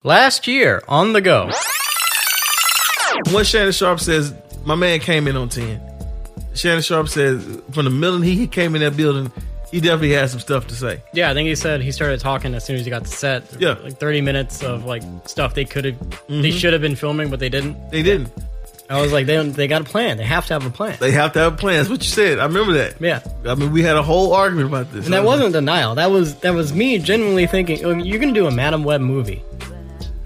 Last year on the go. What Shannon Sharp says, my man came in on 10. Shannon Sharp says from the minute he came in that building, he definitely had some stuff to say. Yeah, I think he said he started talking as soon as he got to set. Yeah. Like 30 minutes of like stuff they should have been filming, but they didn't. They didn't. I was like, they got a plan. They have to have a plan. They have to have a plan. That's what you said. I remember that. Yeah. I mean, we had a whole argument about this. And that wasn't denial. That was me genuinely thinking, oh, you're going to do a Madam Web movie.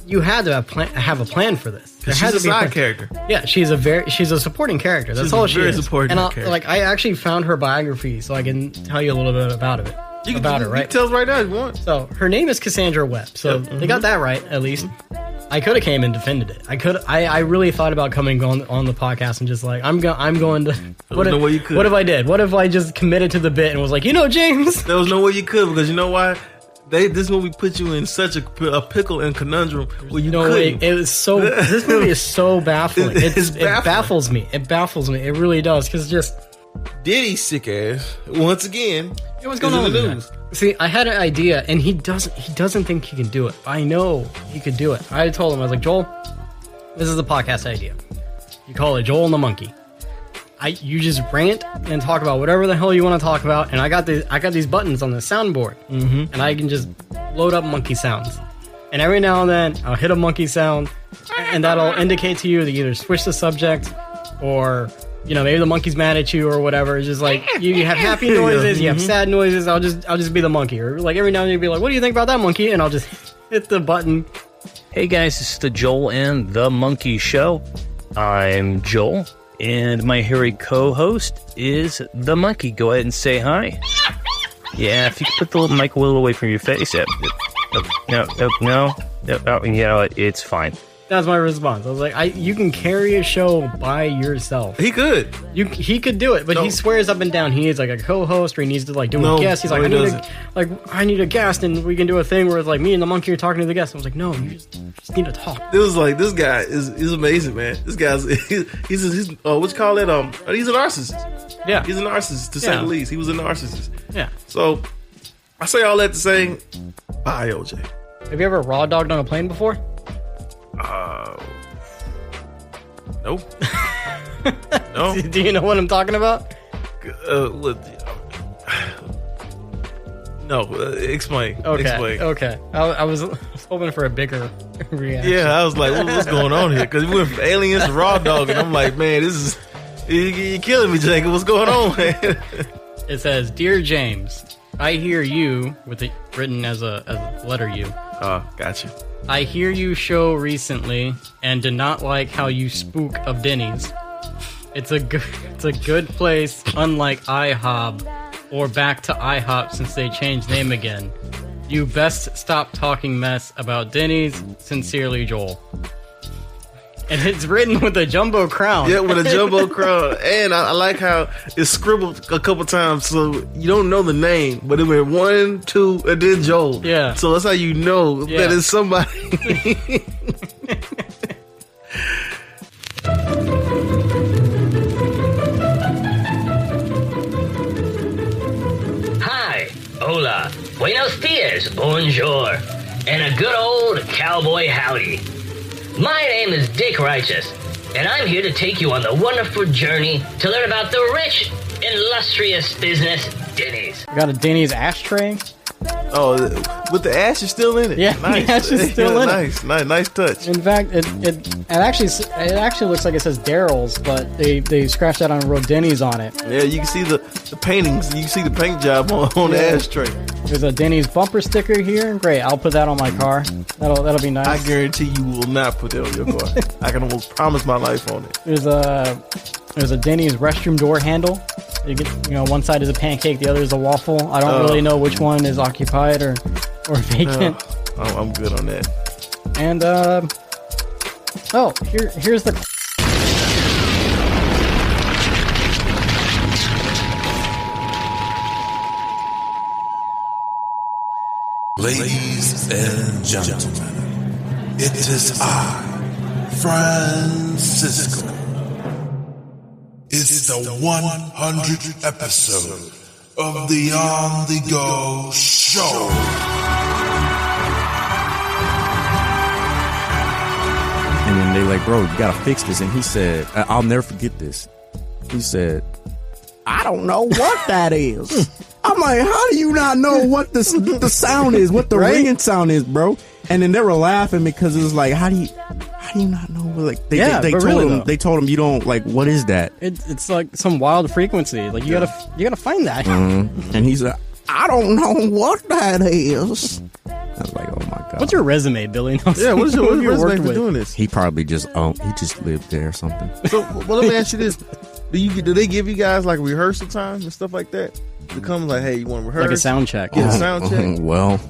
You had to have a plan for this. She's a side character. Yeah, she's a supporting character. That's all she is. Supporting character. Like, I actually found her biography, so I can tell you a little bit about it. You can tell us right now if you want. So her name is Cassandra Webb. So they got that right at least. I could have came and defended it. I really thought about coming on the podcast and just like I'm going to. What if I did? What if I just committed to the bit and was like, James? There was no way you could, because you know why? This movie put you in such a pickle and conundrum where you couldn't. It was so. This movie is so baffling. Baffling. It baffles me. It baffles me. It really does, because just Diddy's sick ass once again. What's going on with the news? See, I had an idea, and he doesn't think he can do it. I know he could do it. I told him, I was like, Joel, this is the podcast idea. You call it Joel and the Monkey. You just rant and talk about whatever the hell you want to talk about, and I got these buttons on the soundboard, and I can just load up monkey sounds. And every now and then, I'll hit a monkey sound, and that'll indicate to you to either switch the subject, or maybe the monkey's mad at you or whatever. It's just like you have happy noises, you have sad noises. I'll just be the monkey, or like every now and then you'll be like, "What do you think about that monkey?" And I'll just hit the button. Hey guys, this is the Joel and the Monkey Show. I'm Joel. And my hairy co-host is the monkey. Go ahead and say hi. Yeah, if you could put the little mic a little away from your face. No. It's fine. That's my response. I was like, you can carry a show by yourself. He could. He could do it, but he swears up and down he is like a co-host, or he needs to like do a guest. He's like, I need a guest, and we can do a thing where it's like me and the monkey are talking to the guest. I was like, no, you just need to talk. It was like, this guy is amazing, man. This guy's he's what you call it? He's a narcissist. Yeah, he's a narcissist to say the least. He was a narcissist. Yeah. So I say all that to say, bye, OJ. Have you ever raw dogged on a plane before? Nope. No. Do you know what I'm talking about? No. Explain. Okay. I was hoping for a bigger reaction. Yeah, I was like, what's going on here? Because we went from aliens to raw dog, and I'm like, man, you're killing me, Jacob. What's going on, man? It says, "Dear James, I hear you," with it written as a letter U. Gotcha. I hear you show recently and did not like how you spook of Denny's. It's a good place, unlike IHOB or back to IHOP since they changed name again. You best stop talking mess about Denny's. Sincerely, Joel. And it's written with a jumbo crown. Yeah, with a jumbo crown. And I like how it's scribbled a couple times, so you don't know the name, but it went 1, 2, and then Joel. Yeah. So that's how you know that it's somebody. Hi, hola, buenos dias, bonjour, and a good old cowboy howdy. My name is Dick Righteous, and I'm here to take you on the wonderful journey to learn about the rich, illustrious business Denny's. Got a Denny's ashtray. Oh, with the ash is still in it. Yeah, nice. The ash is still in it. Nice touch. In fact, it actually looks like it says Daryl's, but they scratched out and wrote Denny's on it. Yeah, you can see the paintings. You can see the paint job on the ashtray. There's a Denny's bumper sticker here. Great, I'll put that on my car. That'll be nice. I guarantee you will not put that on your car. I can almost promise my life on it. There's a Denny's restroom door handle. You get, one side is a pancake, the other is a waffle. I don't really know which one is occupied or vacant. I'm good on that. And here's the. Ladies and gentlemen, it is I, Francisco. It's the 100th episode of the On The Go Show. And then they like, bro, you gotta fix this. And he said, I'll never forget this. He said, I don't know what that is. I'm like, how do you not know what the sound is, what the ringing sound is, bro? And then they were laughing because it was like, how do you not know? Like they told him you don't like, what is that? It's like some wild frequency. Like you gotta find that. Mm-hmm. And he's like, I don't know what that is. I was like, oh my god. What's your resume, Billy? Yeah, what's your resume for doing this? He probably just he just lived there or something. So, well, let me ask you this: do they give you guys like rehearsal time and stuff like that? To come like, hey, you want to rehearse? Like a sound check. Get a sound check. Well,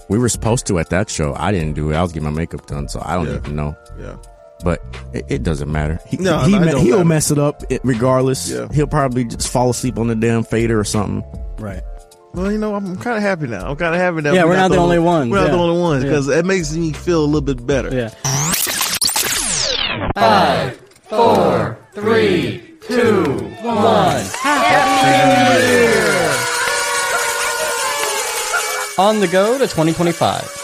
we were supposed to at that show. I didn't do it. I was getting my makeup done, so I don't even know. Yeah. But it doesn't matter. He'll mess it up regardless. Yeah. He'll probably just fall asleep on the damn fader or something. Right. Well, you know, I'm kind of happy now. I'm kind of happy now. Yeah, we're not the only ones. We're not the only ones because it makes me feel a little bit better. Yeah. 5, 4, 3, 2, 1. Happy New Year! On the go to 2025.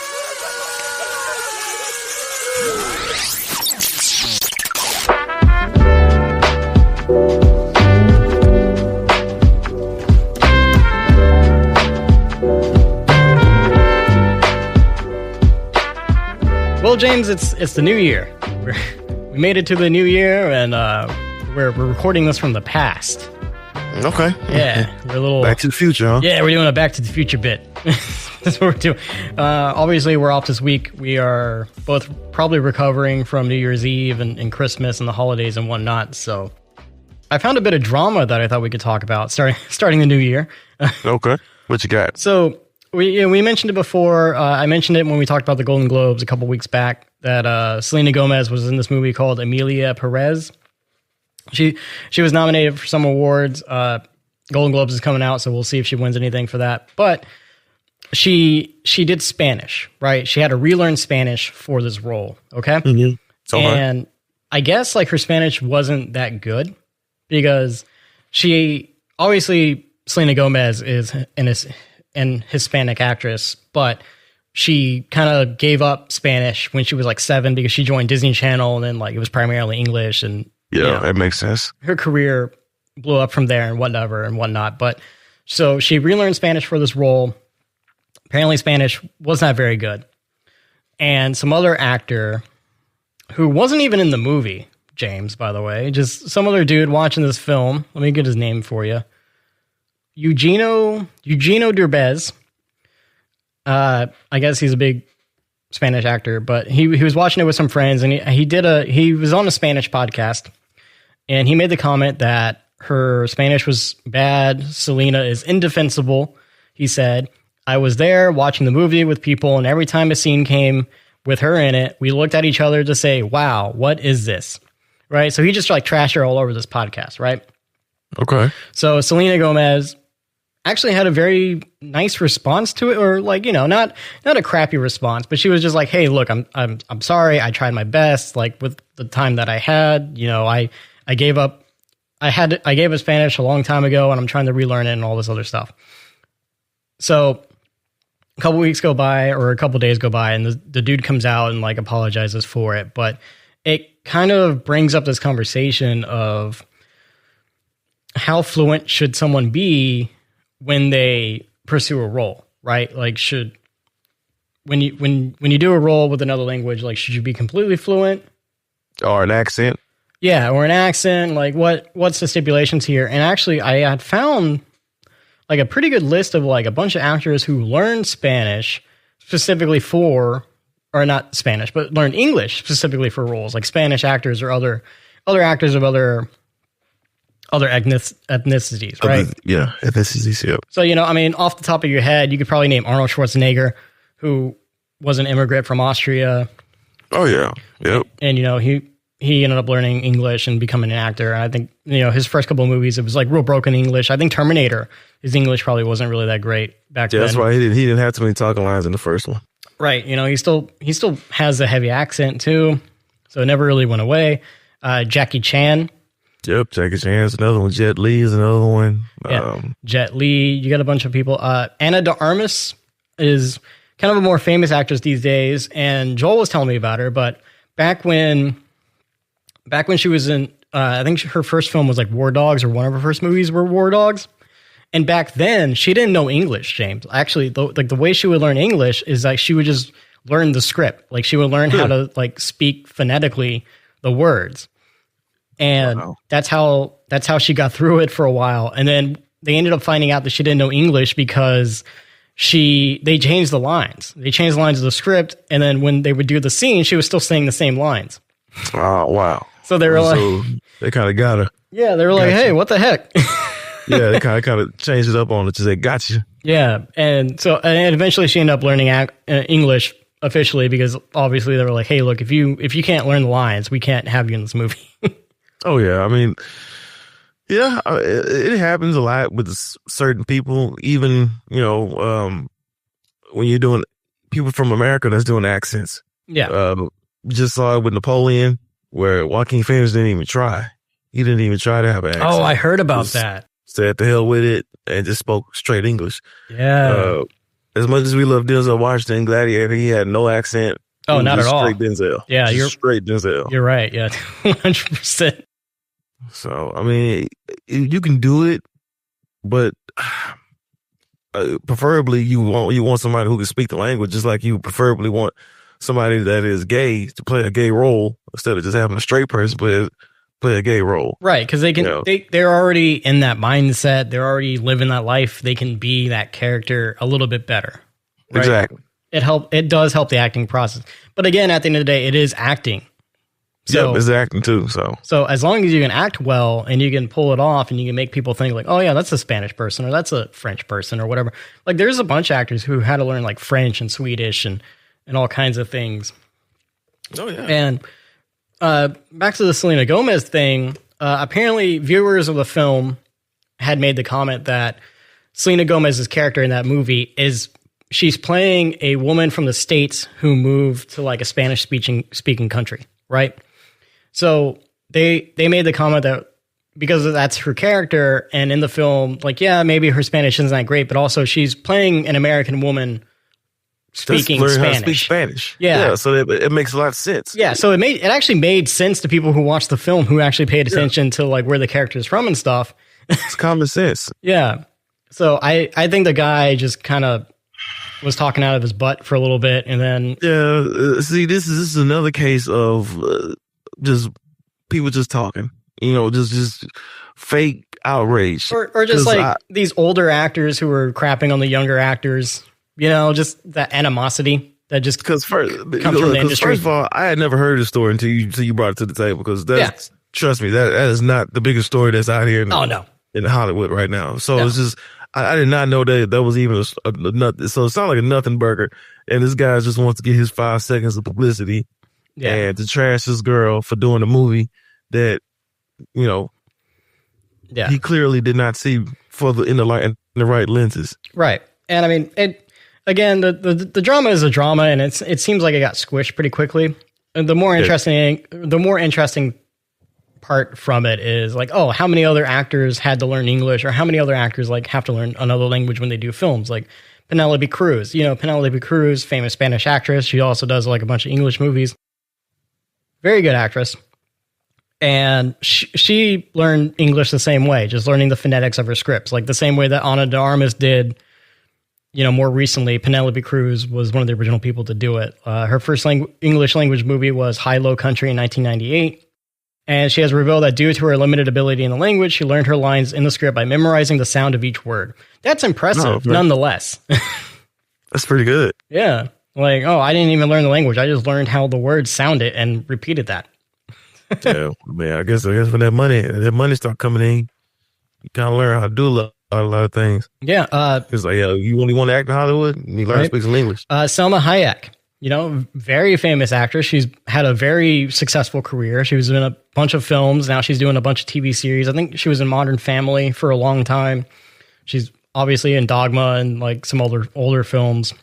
Well, James, it's the new year. We made it to the new year, and we're recording this from the past. Okay. Yeah, we're a little Back to the Future, huh? Yeah, we're doing a Back to the Future bit. That's what we're doing. Obviously, we're off this week. We are both probably recovering from New Year's Eve and Christmas and the holidays and whatnot. So, I found a bit of drama that I thought we could talk about starting the new year. Okay. What you got? So. We mentioned it before. I mentioned it when we talked about the Golden Globes a couple weeks back that Selena Gomez was in this movie called Emilia Perez. She was nominated for some awards. Golden Globes is coming out, so we'll see if she wins anything for that. But she did Spanish, right? She had to relearn Spanish for this role, okay? Mm-hmm. And I guess like her Spanish wasn't that good because she obviously Selena Gomez is an Hispanic actress, but she kind of gave up Spanish when she was like 7 because she joined Disney Channel and then like it was primarily English and that makes sense. Her career blew up from there and whatnot. But so she relearned Spanish for this role. Apparently Spanish was not very good. And some other actor who wasn't even in the movie, James, by the way, just some other dude watching this film. Let me get his name for you. Eugenio Derbez. I guess he's a big Spanish actor, but he was watching it with some friends, and he was on a Spanish podcast, and he made the comment that her Spanish was bad. Selena is indefensible. He said, "I was there watching the movie with people, and every time a scene came with her in it, we looked at each other to say, 'Wow, what is this?'" Right? So he just like trashed her all over this podcast, right? Okay. So Selena Gomez actually had a very nice response to it, or like, you know, not a crappy response, but she was just like, "Hey, look, I'm sorry. I tried my best. Like with the time that I had, you know, I gave up. I gave up Spanish a long time ago, and I'm trying to relearn it and all this other stuff." So a couple weeks go by, or a couple days go by, and the dude comes out and like apologizes for it, but it kind of brings up this conversation of how fluent should someone be when they pursue a role, right? Like when you do a role with another language, like should you be completely fluent? Or an accent? Yeah, or an accent. Like what's the stipulations here? And actually I had found like a pretty good list of like a bunch of actors who learned Spanish specifically for, or not Spanish, but learned English specifically for roles, like Spanish actors or other actors of other ethnicities, right? Ethnicities, yeah. So, you know, I mean, off the top of your head, you could probably name Arnold Schwarzenegger, who was an immigrant from Austria. Oh, yeah. Yep. And, you know, he ended up learning English and becoming an actor. And I think, you know, his first couple of movies, it was like real broken English. I think Terminator, his English probably wasn't really that great back then. That's why he didn't have too many talking lines in the first one. Right. You know, he still has a heavy accent, too. So it never really went away. Jackie Chan. Yep, Jackie Chan's another one. Jet Li is another one. Yeah. Jet Li, you got a bunch of people. Ana de Armas is kind of a more famous actress these days, and Joel was telling me about her, but back when she was in, I think her first film was like War Dogs, or one of her first movies were War Dogs. And back then, she didn't know English, James. Actually, the way she would learn English is like she would just learn the script. Like she would learn how to like speak phonetically the words. And that's how she got through it for a while. And then they ended up finding out that she didn't know English because they changed the lines. They changed the lines of the script, and then when they would do the scene, she was still saying the same lines. Oh, wow. So they were they kind of got her. Yeah, they were like, hey, what the heck? Yeah, they kind of changed it up on it to say, gotcha. Yeah, and eventually she ended up learning English officially, because obviously they were like, hey, look, if you can't learn the lines, we can't have you in this movie. Oh, yeah. I mean, yeah, it happens a lot with certain people. Even, when you're doing people from America that's doing accents. Yeah. Just saw it with Napoleon, where Joaquin Phoenix didn't even try. He didn't even try to have an accent. Oh, I heard about that. Said the hell with it and just spoke straight English. Yeah. As much as we love Denzel Washington, Gladiator, he had no accent. Oh, not at all. Straight Denzel. Yeah, you're straight Denzel. You're right. Yeah, 100%. So, I mean, you can do it, but preferably you want somebody who can speak the language, just like you preferably want somebody that is gay to play a gay role instead of just having a straight person play a gay role. Right, because they're already in that mindset. They're already living that life. They can be that character a little bit better. Right? Exactly. It does help the acting process. But again, at the end of the day, it is acting. So, yeah, it's acting too. So as long as you can act well and you can pull it off and you can make people think like, oh yeah, that's a Spanish person or that's a French person or whatever. Like there's a bunch of actors who had to learn like French and Swedish and all kinds of things. Oh yeah. And back to the Selena Gomez thing. Apparently, viewers of the film had made the comment that Selena Gomez's character in that movie she's playing a woman from the States who moved to like a Spanish speaking country, right? So they made the comment that because that's her character, and in the film, like, yeah, maybe her Spanish isn't that great, but also she's playing an American woman speaking Spanish. How to speak Spanish. Yeah. So it makes a lot of sense. Yeah. So it actually made sense to people who watched the film, who actually paid attention to like where the character is from and stuff. It's common sense. Yeah. So I think the guy just kind of was talking out of his butt for a little bit, and then see, this is another case of just people just talking, just fake outrage, or just like these older actors who were crapping on the younger actors. Just that animosity that just comes from the industry. First of all, I had never heard the story until you brought it to the table, because trust me, that is not the biggest story that's out here in Hollywood right now. So it's just, I did not know that was even a nothing. So it sounded like a nothing burger. And this guy just wants to get his 5 seconds of publicity and to trash this girl for doing a movie that, he clearly did not see in the right lenses. Right. And I mean, again, the drama is a drama, and it seems like it got squished pretty quickly. And the more interesting part from it is like, oh, how many other actors had to learn English, or how many other actors like have to learn another language when they do films? Like Penelope Cruz, Penelope Cruz, famous Spanish actress. She also does like a bunch of English movies. Very good actress. And she learned English the same way, just learning the phonetics of her scripts, like the same way that Ana de Armas did. More recently, Penelope Cruz was one of the original people to do it. Her first English language movie was High Low Country in 1998. And she has revealed that due to her limited ability in the language, she learned her lines in the script by memorizing the sound of each word. That's impressive, nonetheless. That's pretty good. Yeah. Like, oh, I didn't even learn the language. I just learned how the words sounded and repeated that. Yeah, man. I guess when that money start coming in, you kind of learn how to do a lot of things. Yeah. It's like, you only want to act in Hollywood, you learn to speak some English. Salma Hayek, very famous actress. She's had a very successful career. She was in a bunch of films. Now she's doing a bunch of TV series. I think she was in Modern Family for a long time. She's obviously in Dogma and like some older films.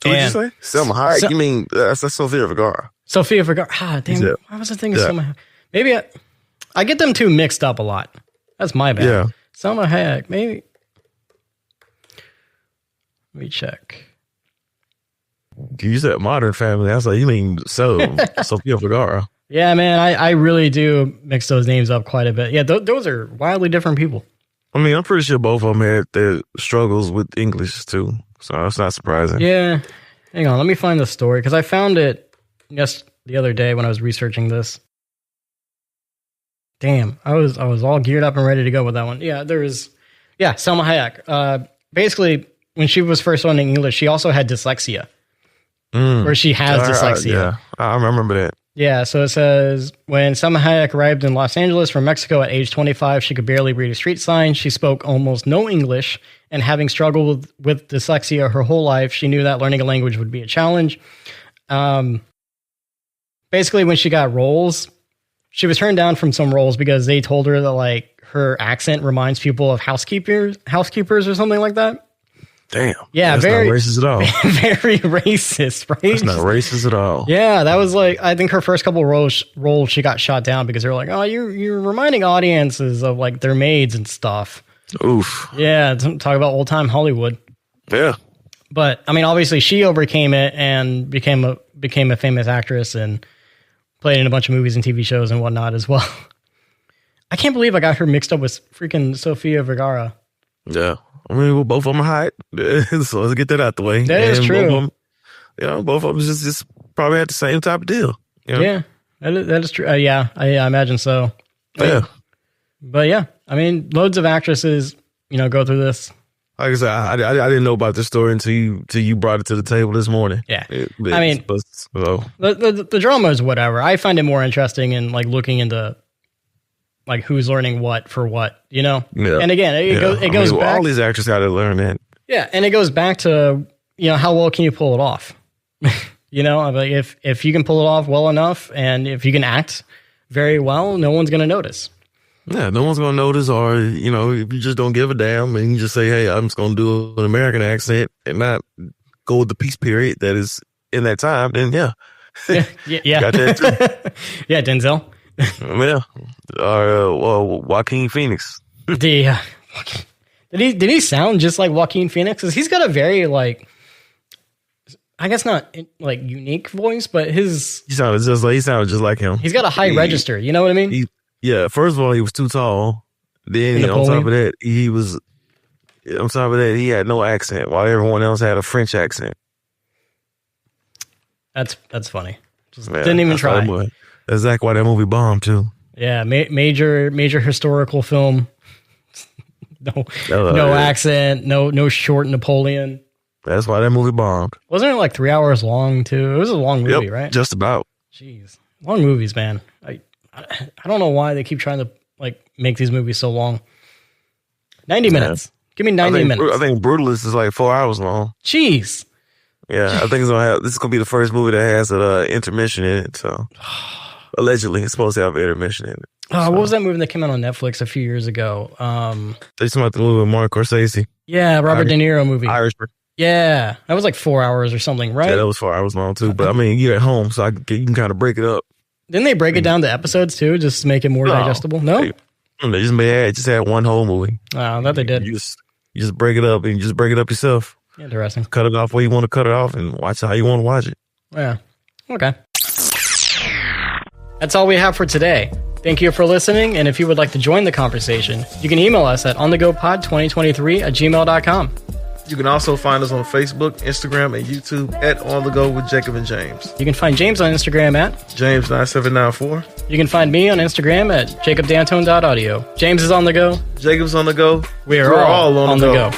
What did you say? Selma Hayek? You mean that's Sofia Vergara? Sofia Vergara. Ah, damn. Yeah. I was thinking Selma. Maybe I get them two mixed up a lot. That's my bad. Yeah. Selma Hayek. Maybe. Let me check. You said Modern Family. I was like, you mean Sofia Vergara? Yeah, man, I really do mix those names up quite a bit. Yeah, those are wildly different people. I mean, I'm pretty sure both of them had their struggles with English too, so it's not surprising. Yeah, hang on, let me find the story because I found it just the other day when I was researching this. Damn, I was all geared up and ready to go with that one. Yeah, Selma Hayek. Basically, when she was first learning English, she also had dyslexia, where she has dyslexia. Yeah, I remember that. Yeah, so it says, when Selma Hayek arrived in Los Angeles from Mexico at age 25, she could barely read a street sign. She spoke almost no English, and having struggled with dyslexia her whole life, she knew that learning a language would be a challenge. Basically, when she got roles, she was turned down from some roles because they told her that like her accent reminds people of housekeepers or something like that. Damn. Yeah, that's very not racist at all. Very racist, right? That's not racist at all. Yeah, that was like, I think her first couple roles she got shot down because they were like, oh, you're reminding audiences of like their maids and stuff. Oof. Yeah, talk about old time Hollywood. Yeah. But I mean, obviously she overcame it and became a famous actress and played in a bunch of movies and TV shows and whatnot as well. I can't believe I got her mixed up with freaking Sofia Vergara. Yeah. I mean, well, both of them are hot, so let's get that out the way. That is true. Both of them just probably had the same type of deal. You know? Yeah, that is true. Yeah, I imagine so. Yeah. But yeah, I mean, loads of actresses, go through this. Like I said, I didn't know about this story until you brought it to the table this morning. Yeah. The drama is whatever. I find it more interesting in like looking into like who's learning what for what, Yeah. And again, it goes back. All these actors got to learn that. Yeah, and it goes back to how well can you pull it off? Like if you can pull it off well enough, and if you can act very well, no one's gonna notice. Yeah, no one's gonna notice, or if you just don't give a damn and you just say, "Hey, I'm just gonna do an American accent and not go with the peace period that is in that time," then yeah. Got that too. Yeah, Denzel. Yeah, Joaquin Phoenix. Did he sound just like Joaquin Phoenix? 'Cause he's got a very like, I guess not like unique voice, but he sounded just like him. He's got a high register. You know what I mean? First of all, he was too tall. Then on top of that, he had no accent, while everyone else had a French accent. That's funny. Didn't even try. That's exactly why that movie bombed too. Yeah, major historical film. No accent, no short Napoleon. That's why that movie bombed. Wasn't it like 3 hours long too? It was a long movie, right? Just about. Jeez, long movies, man. I don't know why they keep trying to like make these movies so long. 90 minutes. Give me 90 minutes. I think Brutalist is like 4 hours long. Jeez. Yeah, I think this is gonna be the first movie that has an intermission in it. So allegedly, it's supposed to have an intermission in it. What was that movie that came out on Netflix a few years ago? They talking about the movie with Mark Scorsese. Yeah, Robert De Niro movie. Irishman. Yeah, that was like 4 hours or something, right? Yeah, that was 4 hours long too. But I mean, you're at home, so you can kind of break it up. Didn't they break it down to episodes too, just to make it more digestible? No, they just had one whole movie. Oh, that they did. You just break it up, and you just break it up yourself. Interesting. Cut it off where you want to cut it off, and watch it how you want to watch it. Yeah. Okay. That's all we have for today. Thank you for listening, and if you would like to join the conversation, you can email us at onthegopod2023@gmail.com. You can also find us on Facebook, Instagram, and YouTube at On The Go with Jacob and James. You can find James on Instagram at James9794. You can find me on Instagram at jacobdantone.audio. James is on the go. Jacob's on the go. We're all on the go.